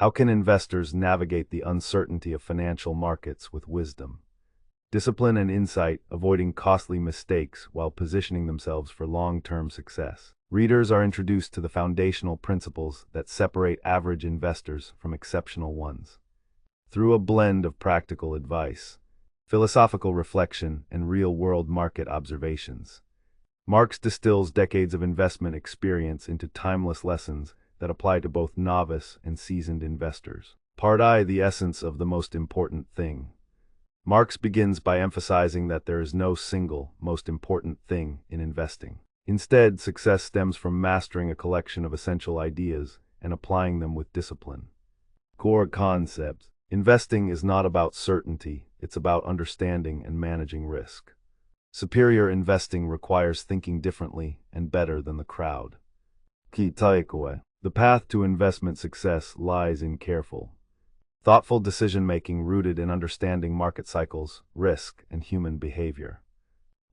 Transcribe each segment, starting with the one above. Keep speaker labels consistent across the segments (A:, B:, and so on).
A: How can investors navigate the uncertainty of financial markets with wisdom, discipline, and insight, avoiding costly mistakes while positioning themselves for long-term success? Readers are introduced to the foundational principles that separate average investors from exceptional ones. Through a blend of practical advice, philosophical reflection, and real-world market observations, Marx distills decades of investment experience into timeless lessons that apply to both novice and seasoned investors. Part I, the essence of the most important thing. Marx begins by emphasizing that there is no single, most important thing in investing. Instead, success stems from mastering a collection of essential ideas and applying them with discipline. Core concepts. Investing is not about certainty, it's about understanding and managing risk. Superior investing requires thinking differently and better than the crowd. Key takeaway. The path to investment success lies in careful, thoughtful decision-making rooted in understanding market cycles, risk, and human behavior.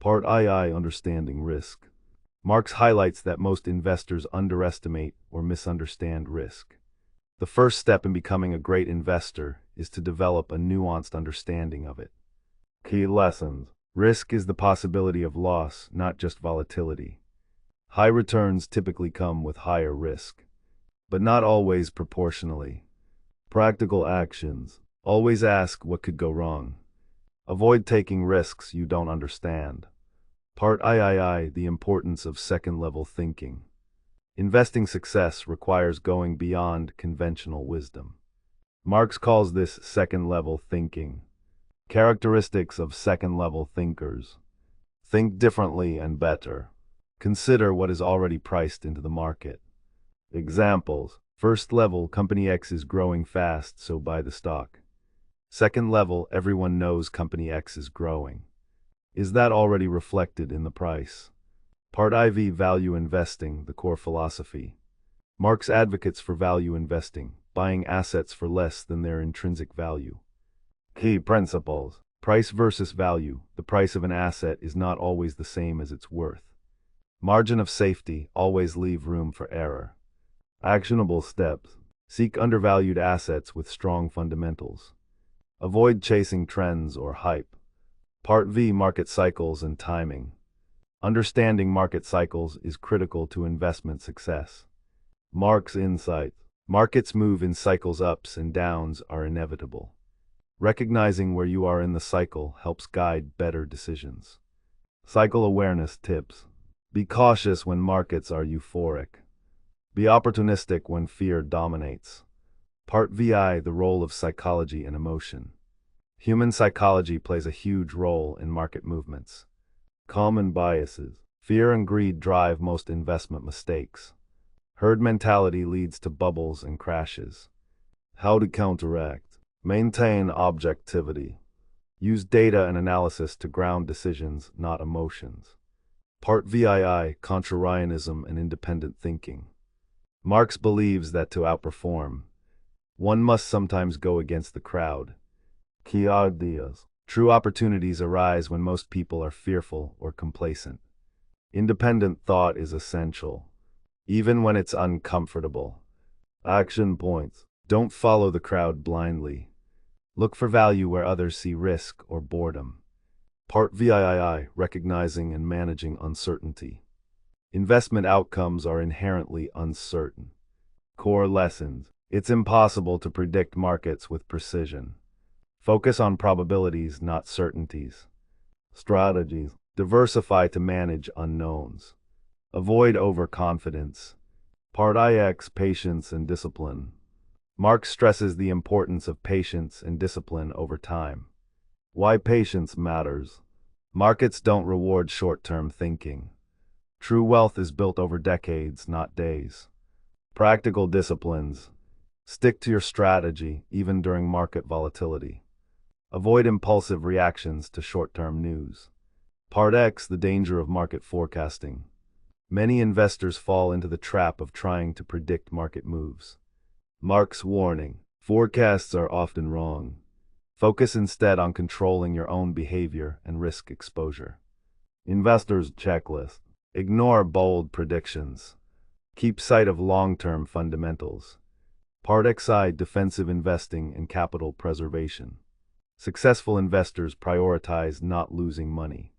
A: Part II, understanding risk. Marx highlights that most investors underestimate or misunderstand risk. The first step in becoming a great investor is to develop a nuanced understanding of it. Key lessons. Risk is the possibility of loss, not just volatility. High returns typically come with higher risk, but not always proportionally. Practical actions. Always ask what could go wrong. Avoid taking risks you don't understand. Part III, the importance of second-level thinking. Investing success requires going beyond conventional wisdom. Marx calls this second-level thinking. Characteristics of second-level thinkers. Think differently and better. Consider what is already priced into the market. Examples. First level, company X is growing fast, so buy the stock. Second level, everyone knows company X is growing. Is that already reflected in the price? Part IV, value investing, the core philosophy. Marx advocates for value investing, buying assets for less than their intrinsic value. Key principles. Price versus value. The price of an asset is not always the same as its worth. Margin of safety. Always leave room for error. Actionable steps. Seek undervalued assets with strong fundamentals. Avoid chasing trends or hype. Part V, market cycles and timing. Understanding market cycles is critical to investment success. Marx insight. Markets move in cycles, ups and downs are inevitable. Recognizing where you are in the cycle helps guide better decisions. Cycle awareness tips. Be cautious when markets are euphoric. Be opportunistic when fear dominates. Part VI, the role of psychology and emotion. Human psychology plays a huge role in market movements. Common biases. Fear and greed drive most investment mistakes. Herd mentality leads to bubbles and crashes. How to counteract. Maintain objectivity. Use data and analysis to ground decisions, not emotions. Part VII, contrarianism and independent thinking. Marx believes that to outperform, one must sometimes go against the crowd. Key ideas. True opportunities arise when most people are fearful or complacent. Independent thought is essential, even when it's uncomfortable. Action points. Don't follow the crowd blindly. Look for value where others see risk or boredom. Part VII, recognizing and managing uncertainty. Investment outcomes are inherently uncertain. Core lessons. It's impossible to predict markets with precision. Focus on probabilities, not certainties. Strategies. Diversify to manage unknowns. Avoid overconfidence. Part IX, patience and discipline. Marx stresses the importance of patience and discipline over time. Why patience matters. Markets don't reward short-term thinking. True wealth is built over decades, not days. Practical disciplines. Stick to your strategy, even during market volatility. Avoid impulsive reactions to short-term news. Part X, the danger of market forecasting. Many investors fall into the trap of trying to predict market moves. Marx warning. Forecasts are often wrong. Focus instead on controlling your own behavior and risk exposure. Investor's checklist. Ignore bold predictions. Keep sight of long-term fundamentals. Part XI, defensive investing and capital preservation. Successful investors prioritize not losing money.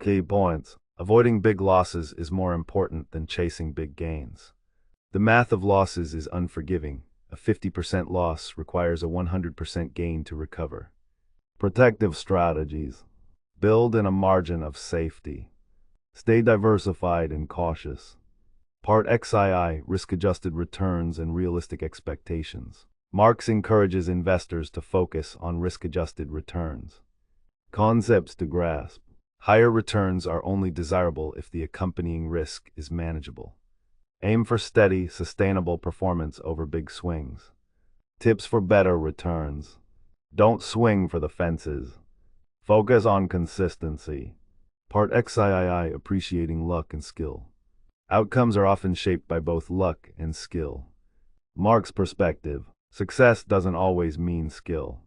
A: Key points. Avoiding big losses is more important than chasing big gains. The math of losses is unforgiving. A 50% loss requires a 100% gain to recover. Protective strategies. Build in a margin of safety. Stay diversified and cautious. Part XII, risk-adjusted returns and realistic expectations. Marx encourages investors to focus on risk-adjusted returns. Concepts to grasp. Higher returns are only desirable if the accompanying risk is manageable. Aim for steady, sustainable performance over big swings. Tips for better returns. Don't swing for the fences. Focus on consistency. Part XIII, appreciating luck and skill. Outcomes are often shaped by both luck and skill. Mark's perspective. Success doesn't always mean skill.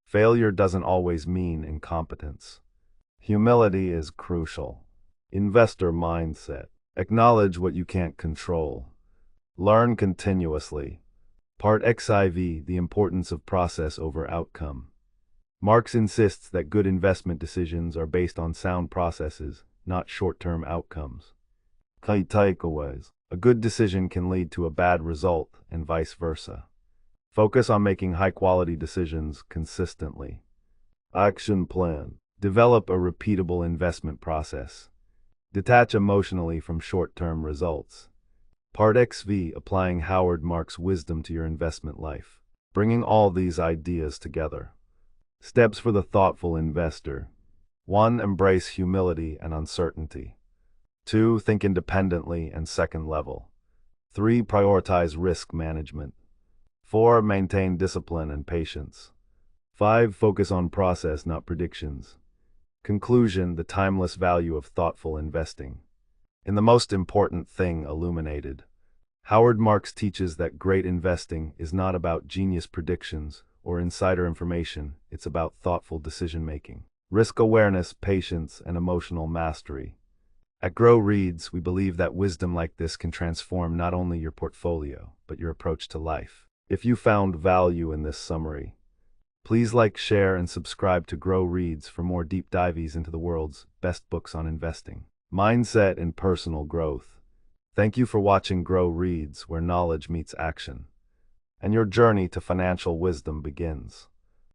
A: Failure doesn't always mean incompetence. Humility is crucial. Investor mindset. Acknowledge what you can't control. Learn continuously. Part XIV, the importance of process over outcome. Marx insists that good investment decisions are based on sound processes, not short-term outcomes. Key takeaways. A good decision can lead to a bad result, and vice versa. Focus on making high-quality decisions consistently. Action plan. Develop a repeatable investment process. Detach emotionally from short-term results. Part XV, applying Howard Marks' wisdom to your investment life. Bringing all these ideas together. Steps for the thoughtful investor. 1. Embrace humility and uncertainty. 2. Think independently and second level. 3. Prioritize risk management. 4. Maintain discipline and patience. 5. Focus on process, not predictions. Conclusion, the timeless value of thoughtful investing. In The Most Important Thing, Illuminated, Howard Marks teaches that great investing is not about genius predictions or insider information, it's about thoughtful decision-making, risk awareness, patience, and emotional mastery. At Grow Reads, we believe that wisdom like this can transform not only your portfolio, but your approach to life. If you found value in this summary, please like, share, and subscribe to Grow Reads for more deep dives into the world's best books on investing, mindset, and personal growth. Thank you for watching Grow Reads, where knowledge meets action, and your journey to financial wisdom begins.